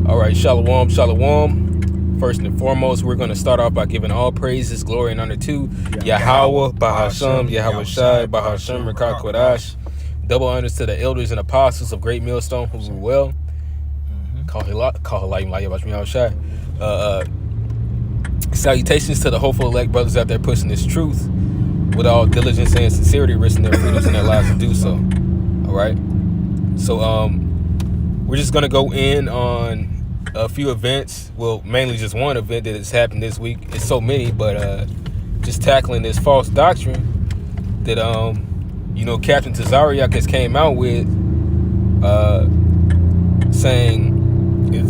All right, shalom, shalom. First and foremost, we're going to start off by giving all praises, glory, and honor to Yahweh, Bahasham, Yahweh Shai, Bahasham, Rakak Kodash. Double honors to the elders and apostles of Great Millstone who rule well. Salutations to the hopeful elect brothers out there pushing this truth with all diligence and sincerity, risking their freedoms and their lives to do so. All right. So we're just gonna go in on a few events. Well, mainly just one event that has happened this week. It's so many, but just tackling this false doctrine that Captain Tazaryach has came out with, saying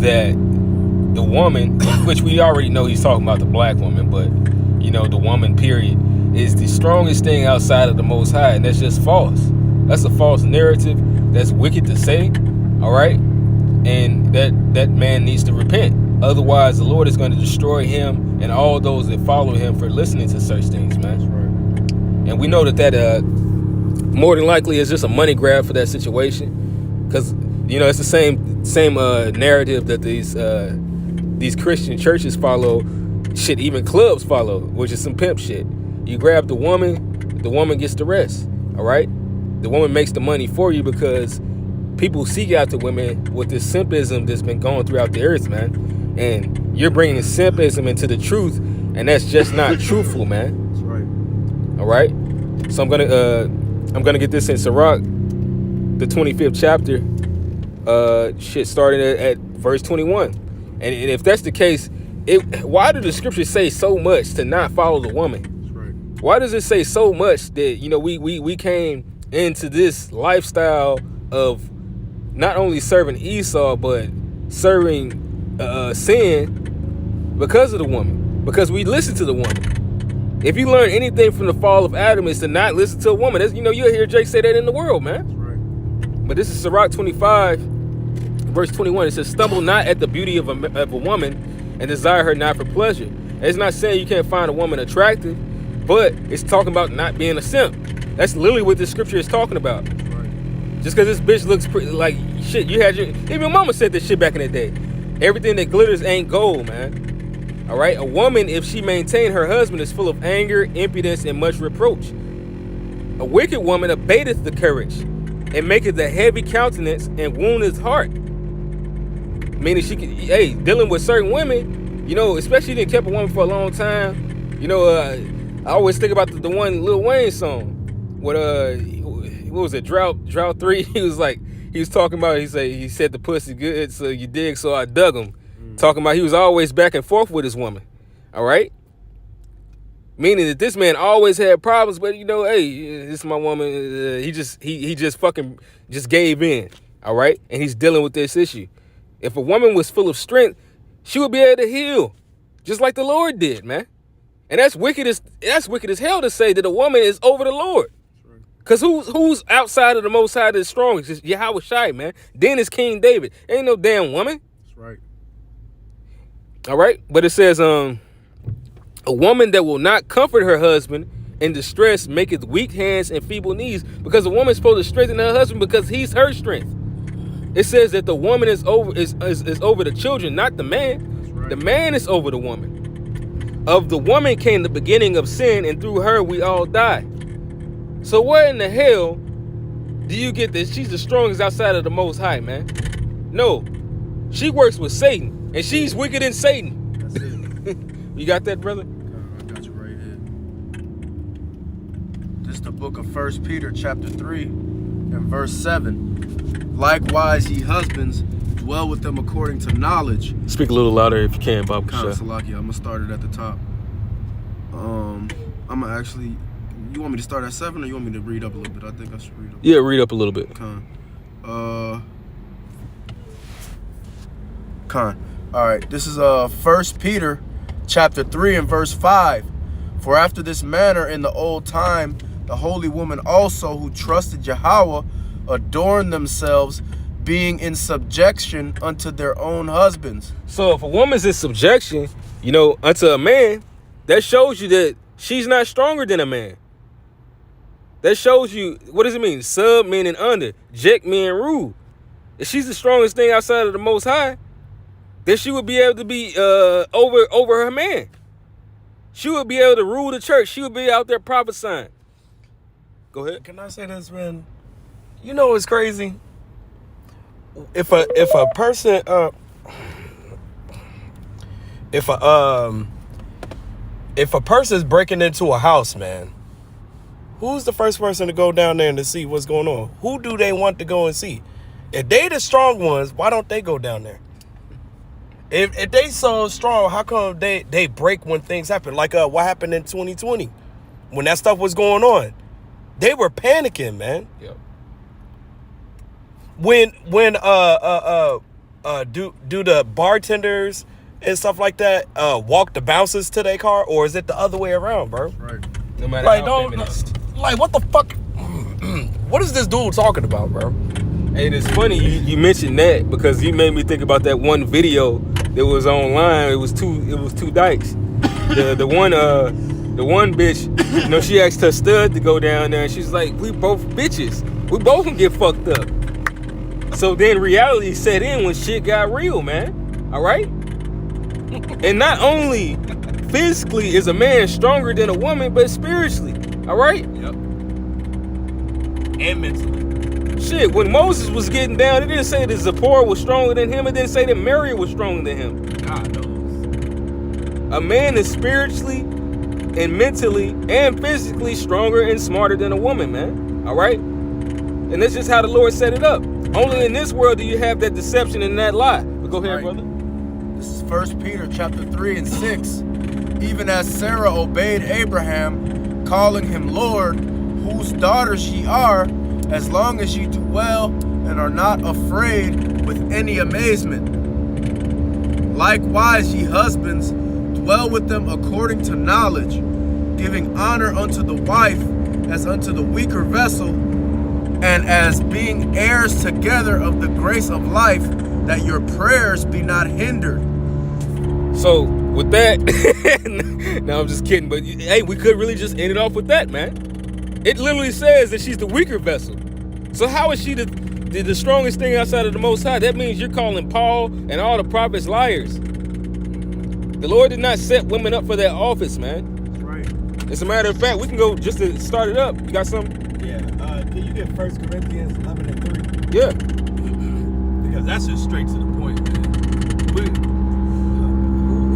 that the woman, which we already know he's talking about the black woman, but the woman period is the strongest thing outside of the Most High, and that's just false. That's a false narrative. That's wicked to say. All right. And that man needs to repent. Otherwise, the Lord is going to destroy him and all those that follow him for listening to such things, man. That's right. And we know that more than likely is just a money grab for that situation, because it's the same narrative that these Christian churches follow. Shit, even clubs follow, which is some pimp shit. You grab the woman gets the rest. All right, the woman makes the money for you because people seek out the women with this simpism that's been going throughout the earth, man. And you're bringing simpism into the truth, and that's just not truthful, man. That's right. All right. So I'm gonna get this in Sirach, the 25th chapter, starting at verse 21. And if that's the case, why do the scriptures say so much to not follow the woman? That's right. Why does it say so much that we came into this lifestyle of not only serving Esau, but serving sin because of the woman, because we listen to the woman. If you learn anything from the fall of Adam, is to not listen to a woman. You'll hear Jake say that in the world, man. That's right. But this is Sirach 25, verse 21. It says, "Stumble not at the beauty of a woman, and desire her not for pleasure." It's not saying you can't find a woman attractive, but it's talking about not being a simp. That's literally what this scripture is talking about. Just because this bitch looks pretty, like shit, even your mama said this shit back in the day. Everything that glitters ain't gold, man. All right, a woman, if she maintain her husband, is full of anger, impudence, and much reproach. A wicked woman abateth the courage, and maketh a heavy countenance, and woundeth heart. Meaning she can, dealing with certain women, especially if you done kept a woman for a long time. I always think about the one Lil Wayne song. What was it? Drought 3. He was talking about. He said the pussy good, so you dig. So I dug him. Talking about he was always back and forth with his woman. All right. Meaning that this man always had problems, but this is my woman. He just fucking gave in. All right, and he's dealing with this issue. If a woman was full of strength, she would be able to heal, just like the Lord did, man. And that's wicked as hell to say that a woman is over the Lord. Because who's outside of the Most High that's strong? It's just Yahweh Shai, man. Then it's King David. Ain't no damn woman. That's right. All right. But it says, a woman that will not comfort her husband in distress maketh weak hands and feeble knees. Because a woman's supposed to strengthen her husband because he's her strength. It says that the woman is over the children, not the man. That's right. The man is over the woman. Of the woman came the beginning of sin, and through her we all die. So where in the hell do you get that she's the strongest outside of the Most High, man? No, she works with Satan, and she's wicked in Satan. That's it. You got that, brother? I got you right here. This is the book of 1 Peter chapter 3 and verse 7. Likewise, ye husbands, dwell with them according to knowledge. Speak a little louder if you can, Bob. Tazaryach, I'm gonna start it at the top. I'm gonna actually. You want me to start at 7, or you want me to read up a little bit? I think I should read up. Yeah, read up a little bit. All right. This is 1 Peter chapter 3 and verse 5. For after this manner in the old time, the holy women also who trusted Yahweh adorned themselves, being in subjection unto their own husbands. So if a woman's in subjection, unto a man, that shows you that she's not stronger than a man. That shows you, what does it mean? Sub meaning under, jek meaning rule. If she's the strongest thing outside of the Most High, that she would be able to be over her man. She would be able to rule the church. She would be out there prophesying. Go ahead. Can I say this, man? You know what's crazy? If a person if a person's breaking into a house, man, who's the first person to go down there and to see what's going on? Who do they want to go and see? If they the strong ones, why don't they go down there? If they so strong, how come they break when things happen? Like what happened in 2020 when that stuff was going on? They were panicking, man. Yep. When do the bartenders and stuff like that walk the bouncers to their car, or is it the other way around, bro? Right. No matter Like, how feminist. like, what the fuck? What is this dude talking about, bro? And it's funny you mentioned that, because you made me think about that one video that was online. It was two dykes. The one bitch, you know, she asked her stud to go down there, and she's like, "We both bitches. We both can get fucked up." So then reality set in when shit got real, man. All right. And not only physically is a man stronger than a woman, but spiritually. All right. Yep. And mentally. Shit, when Moses was getting down, it didn't say that Zipporah was stronger than him. It didn't say that Mary was stronger than him. God knows. A man is spiritually and mentally and physically stronger and smarter than a woman, man. All right? And that's just how the Lord set it up. Only in this world do you have that deception and that lie. But go ahead, brother. This is 1 Peter chapter 3 and 6. Even as Sarah obeyed Abraham, calling him Lord, whose daughters ye are, as long as ye do well and are not afraid with any amazement. Likewise, ye husbands, dwell with them according to knowledge, giving honor unto the wife as unto the weaker vessel, and as being heirs together of the grace of life, that your prayers be not hindered. So, with that, no, I'm just kidding, but hey, we could really just end it off with that, man. It literally says that she's the weaker vessel. So how is she the strongest thing outside of the Most High? That means you're calling Paul and all the prophets liars. The Lord did not set women up for that office, man. That's right. As a matter of fact, we can go just to start it up. You got something? Yeah. Can you get 1 Corinthians 11 and 3? Yeah. Because that's just straight to the point, man.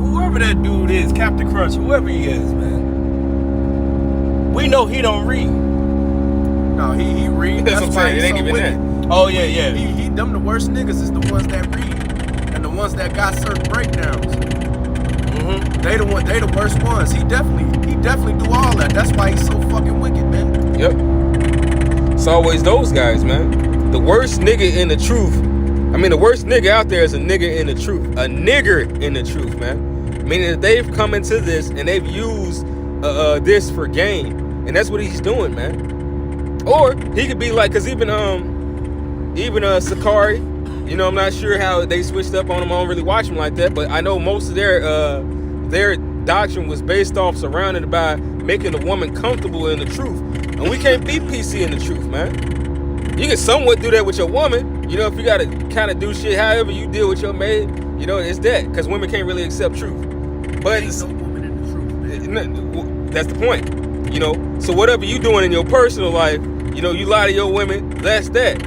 Whoever that dude is, Captain Crunch, whoever he is, man. We know he don't read. No, he read. That's what I'm saying. It ain't even that. Oh, yeah. He them the worst niggas is the ones that read and the ones that got certain breakdowns. Mm-hmm. They the worst ones. He definitely do all that. That's why he's so fucking wicked, man. Yep. It's always those guys, man. The worst nigga in the truth. I mean, the worst nigga out there is a nigga in the truth. A nigger in the truth, man. Meaning that they've come into this and they've used this for gain. And that's what he's doing, man. Or he could be like, cause even Sakari, you know, I'm not sure how they switched up on him. I don't really watch him like that, but I know most of their doctrine was based off surrounded by making the woman comfortable in the truth. And we can't be PC in the truth, man. You can somewhat do that with your woman, you know, if you gotta kind of do shit however you deal with your maid, you know, it's that, because women can't really accept truth. But Ain't no woman in the truth, man. that's the point. You know, so whatever you doing in your personal life, you know, you lie to your women, that's that.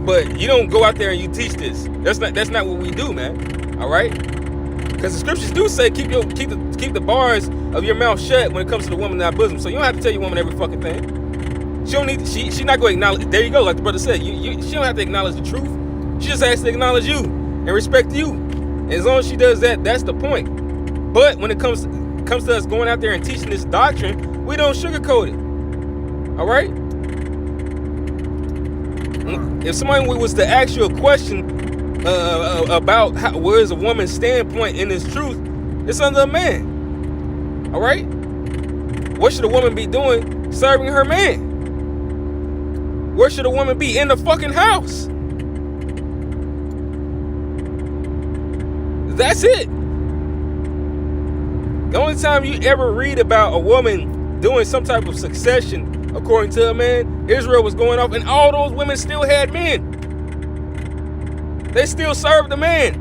But you don't go out there and you teach this. That's not what we do, man. All right? Because the scriptures do say keep the bars of your mouth shut when it comes to the woman in thy bosom. So you don't have to tell your woman every fucking thing. She don't need. She's not going to acknowledge. There you go, like the brother said. She don't have to acknowledge the truth. She just has to acknowledge you and respect you. And as long as she does that, that's the point. But when it comes to us going out there and teaching this doctrine, we don't sugarcoat it. All right? If somebody was to ask you a question about where is a woman's standpoint in this truth, it's under a man. All right? What should a woman be doing? Serving her man. Where should a woman be? In the fucking house. That's it. The only time you ever read about a woman doing some type of succession according to a man, Israel was going off and all those women still had men. They still served the man.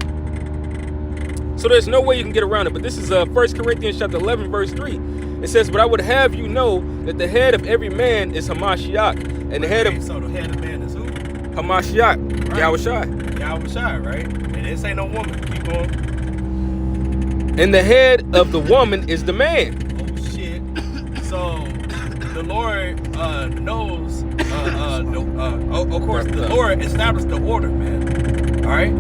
So there's no way you can get around it. But this is 1 Corinthians chapter 11, verse 3. It says, but I would have you know that the head of every man is Hamashiach. And the head of... So the head of man is who? Hamashiach. Right. Yahushai. Yahushai, right? And this ain't no woman. Keep going. And the head of the woman is the man. Oh, shit. So the Lord knows... of course, the Lord established the order, man. All right?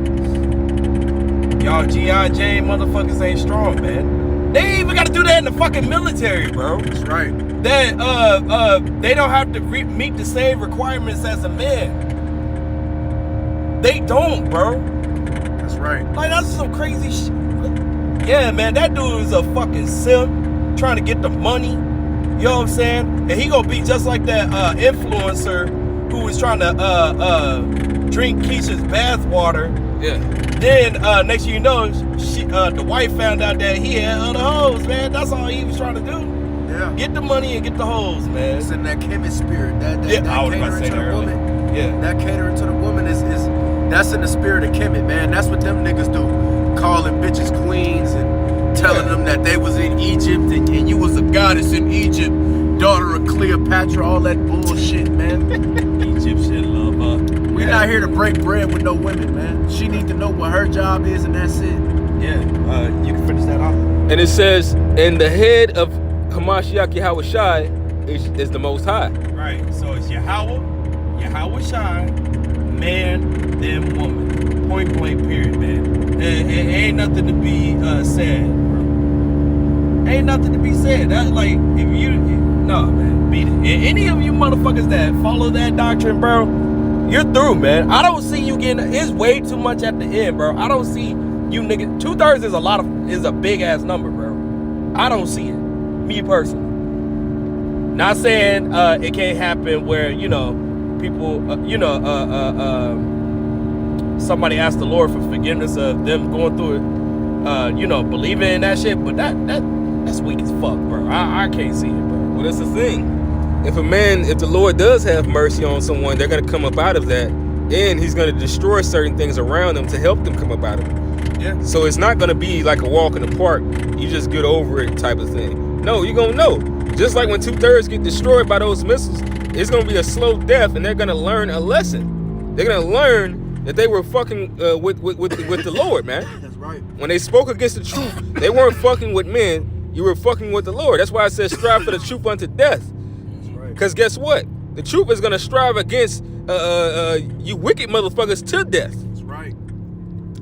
Y'all G.I. Jane motherfuckers ain't strong, man. They ain't even got to do that in the fucking military, bro. That's right. That they don't have to meet the same requirements as a man. They don't, bro. That's right. Like, that's some crazy shit. Yeah, man, that dude is a fucking simp trying to get the money. You know what I'm saying? And he gonna be just like that influencer who was trying to drink Keisha's bathwater. Yeah. Then next thing you know, the wife found out that he had other hoes, man. That's all he was trying to do. Yeah. Get the money and get the hoes, man. It's in that chemist spirit. That I was about to catering say to that the earlier. woman. Yeah. That catering to the woman is that's in the spirit of Kemet, man. That's what them niggas do. Calling bitches queens and telling them that they was in Egypt and you was a goddess in Egypt, daughter of Cleopatra, all that bullshit, man. Egyptian lover. We're not here to break bread with no women, man. She need to know what her job is and that's it. Yeah, you can finish that off. And it says, and the head of Hamashiach Yahushai is the Most High. Right, so it's Yahweh Shai, man, then woman. Point blank, period, man. And ain't nothing to be said, bro. Ain't nothing to be said. That's like, if you, no, man, beat it. And any of you motherfuckers that follow that doctrine, bro, you're through, man. I don't see you getting, it's way too much at the end, bro. I don't see you niggas, 2/3 is a big ass number, bro. I don't see it, me personally. Not saying it can't happen where, you know, people, somebody asked the Lord for forgiveness of them going through it, believing in that shit, but that's weak as fuck, bro. I can't see it, bro. Well, that's the thing. If the Lord does have mercy on someone, they're going to come up out of that, and he's going to destroy certain things around them to help them come up out of it. Yeah. So it's not going to be like a walk in the park, you just get over it type of thing. No, you're going to know. Just like when 2/3 get destroyed by those missiles, it's going to be a slow death, and they're going to learn a lesson. They're going to learn that they were fucking with the Lord, man. That's right. When they spoke against the truth, they weren't fucking with men. You were fucking with the Lord. That's why I said strive for the truth unto death. That's right. Because guess what? The truth is going to strive against you wicked motherfuckers to death. That's right.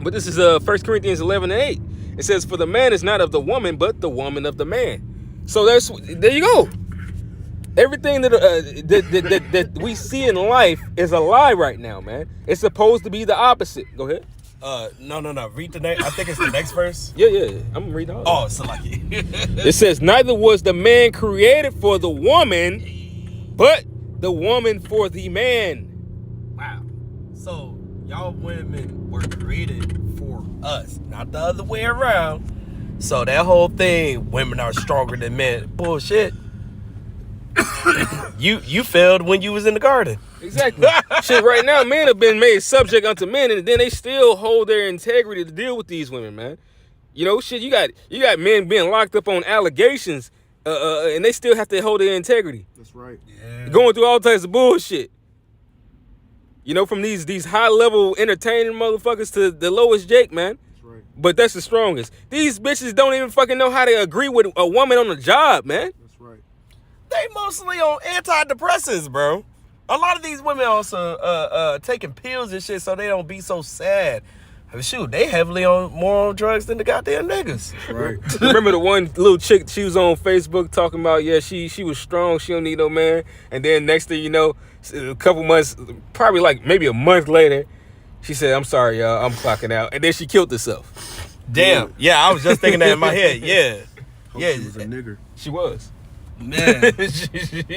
But this is 1 Corinthians 11:8. It says, for the man is not of the woman, but the woman of the man. So there you go. Everything that we see in life is a lie right now, man. It's supposed to be the opposite. Go ahead. No. Read the next. I think it's the next verse. Yeah. I'm gonna read all. Oh, so like it says, neither was the man created for the woman, but the woman for the man. Wow. So y'all women were created for us, not the other way around. So that whole thing, women are stronger than men, bullshit. You failed when you was in the garden. Exactly. Shit, right now, men have been made subject unto men, and then they still hold their integrity to deal with these women, man. You know, shit, you got men being locked up on allegations, and they still have to hold their integrity. That's right. Yeah. Going through all types of bullshit. You know, from these high level entertaining motherfuckers to the lowest Jake, man. That's right. But that's the strongest. These bitches don't even fucking know how to agree with a woman on the job, man. That's right. They mostly on antidepressants, bro. A lot of these women also taking pills and shit so they don't be so sad. I mean, shoot, they heavily more on drugs than the goddamn niggas. That's right. Remember the one little chick, she was on Facebook talking about, yeah, she was strong, she don't need no man. And then next thing you know, a couple months, probably like maybe a month later, she said, I'm sorry, y'all, I'm clocking out. And then she killed herself. Damn. Yeah, I was just thinking that in my head. Yeah. Hope Yeah. she was a nigger. She was. Man.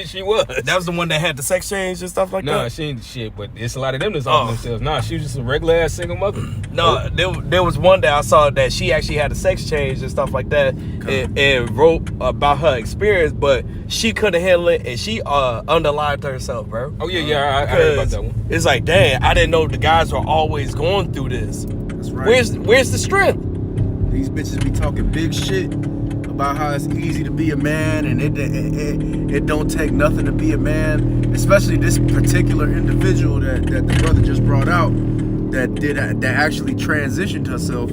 she was. That was the one that had the sex change and stuff like Nah, that? she ain't shit, but it's a lot of them that's off themselves. Nah, she was just a regular ass single mother. No, there was one that I saw that she actually had a sex change and stuff like that and wrote about her experience, but she couldn't handle it and she underlined herself, bro. Oh, yeah, I heard about that one. It's like, dang, I didn't know the guys were always going through this. That's right. Where's the strength? These bitches be talking big shit about how it's easy to be a man and it don't take nothing to be a man. Especially this particular individual that the brother just brought out that actually transitioned herself.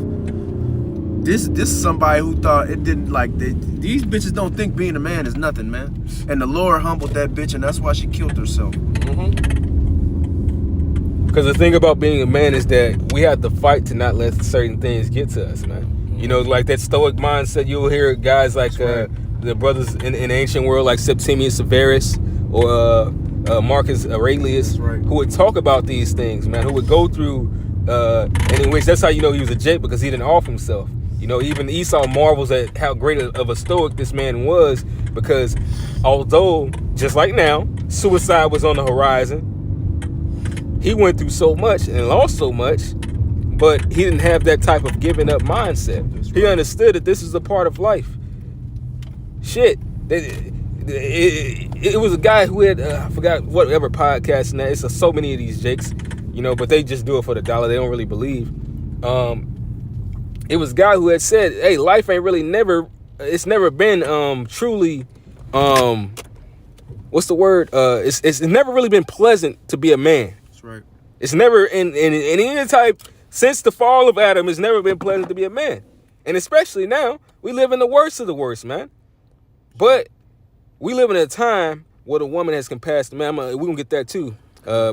This is somebody who thought it didn't these bitches don't think being a man is nothing, man. And the Lord humbled that bitch, and that's why she killed herself. Because the thing about being a man is that we have to fight to not let certain things get to us, man. You know, like that stoic mindset, you'll hear guys like the brothers in the ancient world, like Septimius Severus or Marcus Aurelius, who would talk about these things, man, who would go through, and in which that's how you know he was a Jake, because he didn't off himself. You know, even Esau marvels at how great of a stoic this man was, because although, just like now, suicide was on the horizon, he went through so much and lost so much, but he didn't have that type of giving up mindset. He understood that this is a part of life. Shit. It was a guy who had, I forgot whatever podcast, and it's so many of these Jakes, you know, but they just do it for the dollar. They don't really believe. It was a guy who had said, hey, life ain't really it's never been truly, what's the word? It's never really been pleasant to be a man. That's right. It's never, in any type, since the fall of Adam, it's never been pleasant to be a man. And especially now, we live in the worst of the worst, man. But we live in a time where the woman has compassed, man, we're going to get that too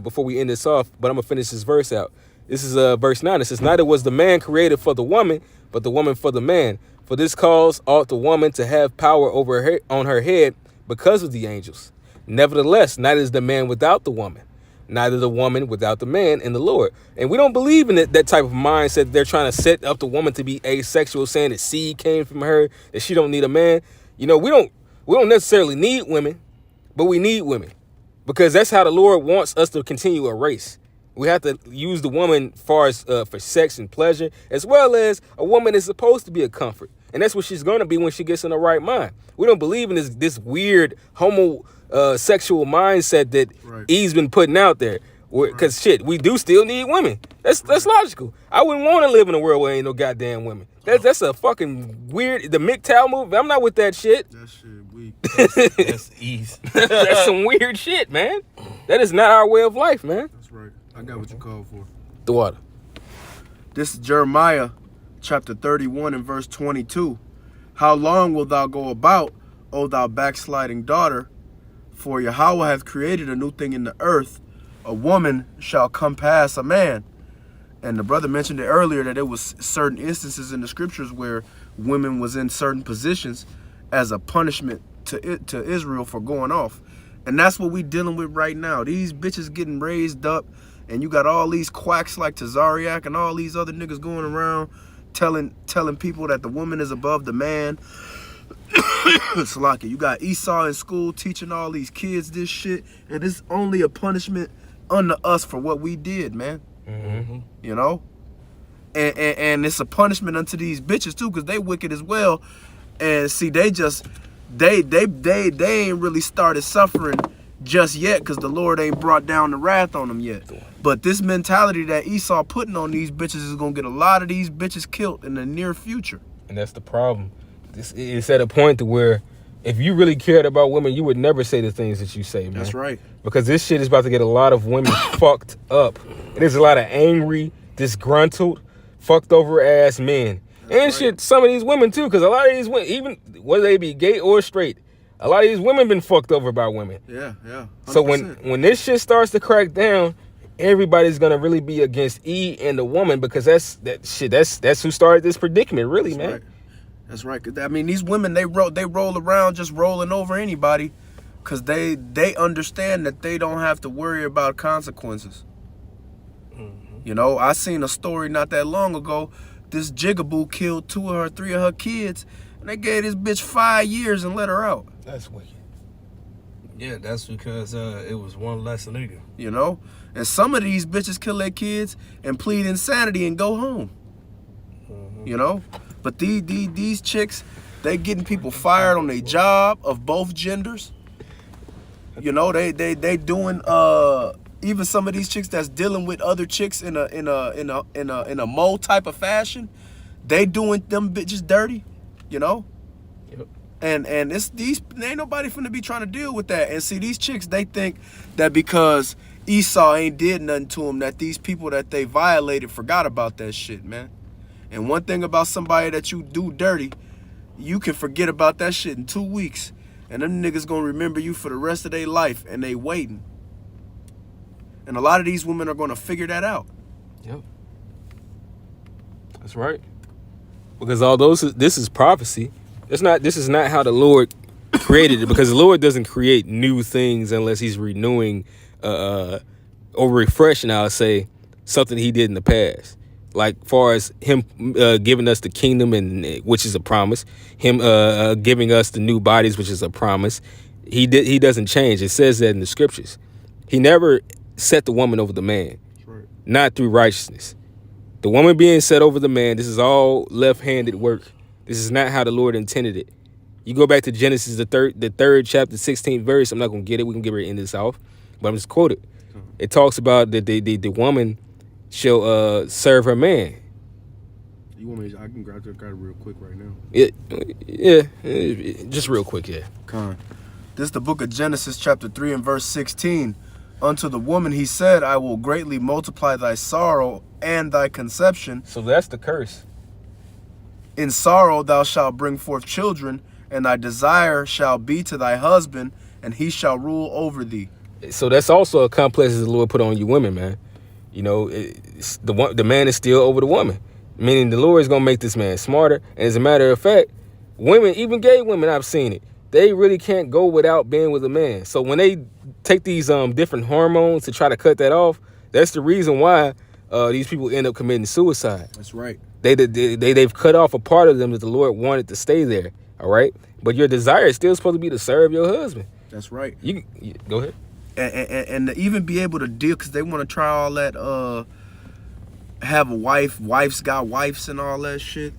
before we end this off, but I'm going to finish this verse out. This is verse 9. It says, neither was the man created for the woman, but the woman for the man. For this cause ought the woman to have power on her head because of the angels. Nevertheless, neither is the man without the woman, neither the woman without the man in the Lord. And we don't believe in that type of mindset. They're trying to set up the woman to be asexual, saying that seed came from her, that she don't need a man. You know, we don't necessarily need women, but we need women, because that's how the Lord wants us to continue a race. We have to use the woman for sex and pleasure, as well as a woman is supposed to be a comfort. And that's what she's going to be when she gets in the right mind. We don't believe in this weird sexual mindset that Eve's been putting out there. Because shit, we do still need women. That's logical. I wouldn't want to live in a world where ain't no goddamn women. That's a fucking weird, the MGTOW movement. I'm not with that shit. That shit weak. That's easy. That's some weird shit, man. That is not our way of life, man. That's right. I got what you called for. The water. This is Jeremiah chapter 31 and verse 22. How long wilt thou go about, O thou backsliding daughter? For Yahweh hath created a new thing in the earth. A woman shall compass a man. And the brother mentioned it earlier that there was certain instances in the scriptures where women was in certain positions as a punishment to Israel for going off. And that's what we dealing with right now. These bitches getting raised up, and you got all these quacks like Tazaryach and all these other niggas going around telling people that the woman is above the man. Salaki, you got Esau in school teaching all these kids this shit, and it's only a punishment unto us for what we did, man. Mm-hmm. You know, and it's a punishment unto these bitches too, because they wicked as well. And see, they ain't really started suffering just yet, because the Lord ain't brought down the wrath on them yet. But this mentality that Esau putting on these bitches is gonna get a lot of these bitches killed in the near future. And that's the problem. It's at a point to where if you really cared about women, you would never say the things that you say, man. That's right. Because this shit is about to get a lot of women fucked up. And there's a lot of angry, disgruntled, fucked over ass men. That's and shit, some of these women too, because a lot of these women, even whether they be gay or straight, a lot of these women been fucked over by women. Yeah. 100%. So when this shit starts to crack down, everybody's gonna really be against E and the woman, because that's who started this predicament, really, that's man. Right. That's right. I mean, these women, they roll around just rolling over anybody, because they understand that they don't have to worry about consequences. Mm-hmm. You know, I seen a story not that long ago. This jigaboo killed 3 of her kids, and they gave this bitch 5 years and let her out. That's wicked. Yeah, that's because it was one less nigga. You know? And some of these bitches kill their kids and plead insanity and go home. Mm-hmm. You know? But these chicks, they getting people fired on their job of both genders. You know, they doing even some of these chicks that's dealing with other chicks in a mole type of fashion. they doing them bitches dirty, you know? Yep. And it's these ain't nobody finna be trying to deal with that. And see, these chicks, they think that because Esau ain't did nothing to them, that these people that they violated forgot about that shit, man. And one thing about somebody that you do dirty, you can forget about that shit in 2 weeks. And them niggas gonna remember you for the rest of their life, and they waiting. And a lot of these women are gonna figure that out. Yep. That's right. Because although this is prophecy, this is not how the Lord created it, because the Lord doesn't create new things unless he's renewing or refreshing, I'll say, something he did in the past. Like far as him giving us the kingdom, and which is a promise, him giving us the new bodies, which is a promise. He doesn't change. It says that in the scriptures. He never set the woman over the man, Right. not through righteousness. The woman being set over the man, this is all left-handed work. This is not how the Lord intended it. You go back to Genesis, the third chapter, 16th verse. I'm not going to get it. We can get ready to end this off. But I'm just quote it. It talks about that the woman shall serve her man. You want me? I can grab it real quick right now. Just real quick, yeah. Con. This is the book of Genesis, chapter 3 and verse 16. Unto the woman he said, I will greatly multiply thy sorrow and thy conception. So that's the curse. In sorrow thou shalt bring forth children, and thy desire shall be to thy husband, and he shall rule over thee. So that's also a complex that the Lord put on you women, man. You know, the man is still over the woman, meaning the Lord is going to make this man smarter. And as a matter of fact, women, even gay women, I've seen it, they really can't go without being with a man. So when they take these different hormones to try to cut that off, that's the reason why these people end up committing suicide. That's right. They've cut off a part of them that the Lord wanted to stay there, all right? But your desire is still supposed to be to serve your husband. That's right. You go ahead. And to even be able to deal, because they want to try all that, have a wife's got wives and all that shit.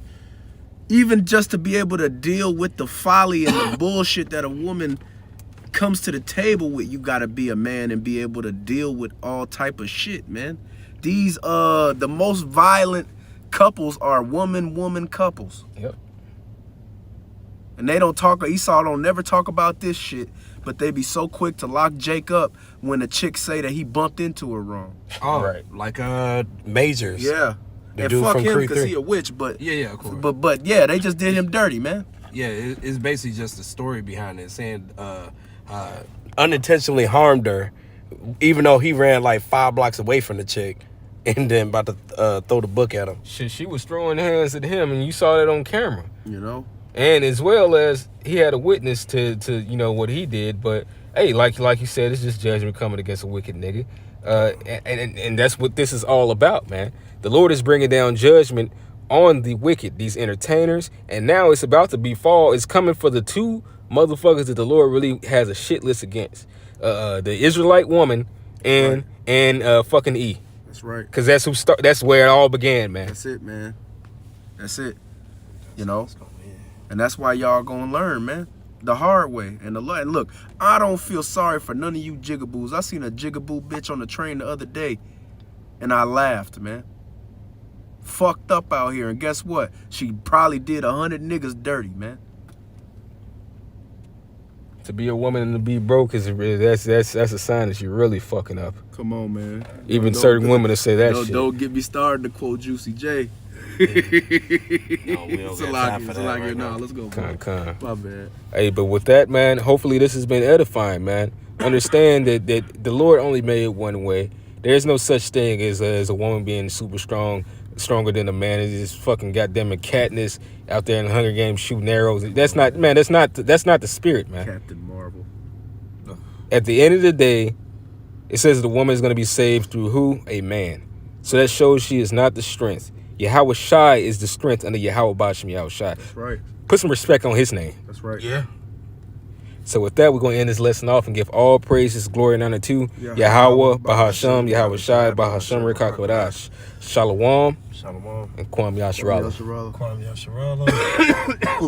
Even just to be able to deal with the folly and the bullshit that a woman comes to the table with, you got to be a man and be able to deal with all type of shit, man. These, the most violent couples are woman couples. Yep. And they don't talk, Esau don't never talk about this shit, but they be so quick to lock Jake up when the chick say that he bumped into her wrong. Oh, Right. Like Majors. Yeah. The And dude fuck from him Creed because 3. he a witch, but Yeah, of course. but yeah, they just did him dirty, man. Yeah, it's basically just the story behind it, saying Unintentionally harmed her, even though he ran like 5 blocks away from the chick, and then about to throw the book at him. Shit, she was throwing hands at him, and you saw that on camera. You know? And as well as he had a witness to you know what he did. But hey, like you said, it's just judgment coming against a wicked nigga. And that's what this is all about, man. The Lord is bringing down judgment on the wicked, these entertainers, and now it's about to be fall. It's coming for the two motherfuckers that the Lord really has a shit list against. The Israelite woman and fucking E. That's right. Cause that's that's where it all began, man. That's it, man. That's it. You know? And that's why y'all gonna learn, man. The hard way. And look, I don't feel sorry for none of you jigaboos. I seen a jigaboo bitch on the train the other day, and I laughed, man. Fucked up out here, and guess what? She probably did 100 niggas dirty, man. To be a woman and to be broke is that's a sign that you're really fucking up. Come on, man. Even certain women will say that shit. Don't get me started to quote Juicy J. No, we don't got time for that right now. Let's go. Con. My bad. Hey, but with that, man, hopefully this has been edifying, man. Understand that the Lord only made it one way. There's no such thing as a woman being super strong, stronger than a man. It's just fucking goddamn Katniss out there in the Hunger Games shooting arrows. That's not the spirit, man. Captain Marvel. At the end of the day, it says the woman is going to be saved through who? A man. So that shows she is not the strength. Yahweh Shai is the strength under Yahweh Bashem Yahweh Shai. That's right. Put some respect on his name. That's right. Yeah. So with that, we're going to end this lesson off and give all praises, glory, and honor to Yahweh, Yahweh, Bahasham, Yahweh Shai, Bahasham, Rekakodash, Shalom, Shalom. and Kwam Yasharallah. Yasharallah. Kwame Yasharallah.